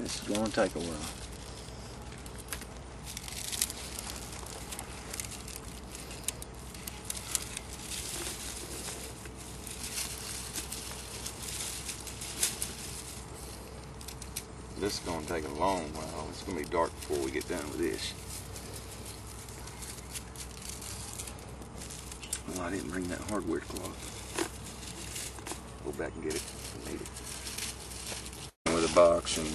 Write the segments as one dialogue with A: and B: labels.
A: This is going to take a while. This is going to take a long while. It's going to be dark before we get done with this. Well, I didn't bring that hardware cloth. Go back and get it if I need it. With a box and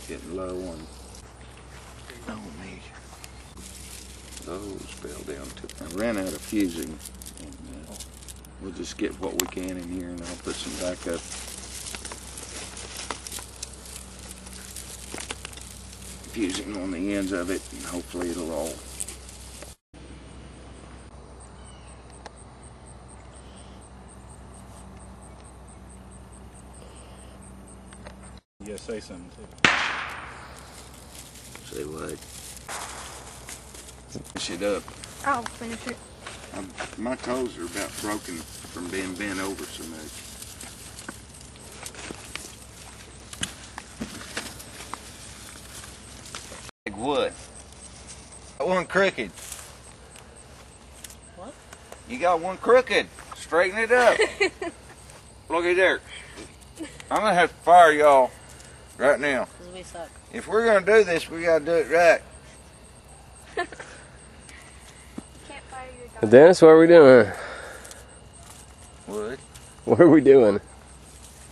A: getting low on. Oh, me. Those fell down too. I ran out of fusing. And, we'll just get what we can in here, and I'll put some backup fusing on the ends of it, and hopefully it'll all.
B: You gotta say something too.
A: Say what? Finish it up.
C: I'll finish it.
A: My toes are about broken from being bent over so much. Big wood. Got one crooked.
C: What?
A: You got one crooked. Straighten it up. Look at there. I'm gonna have to fire y'all right now.
C: Because we suck.
A: If we're gonna do this, we gotta do it right.
C: Can't fire your dog.
D: Dennis, what are we doing?
A: What?
D: What are we doing?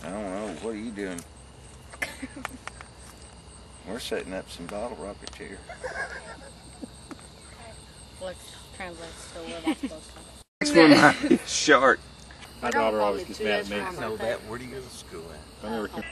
A: I don't know. What are you doing? We're setting up some bottle rockets here.
C: Let's translate to where that's supposed to.
A: Next one might be short.
B: My daughter always gets mad at me.
A: Know that. Where do you go to school at?
B: I never can.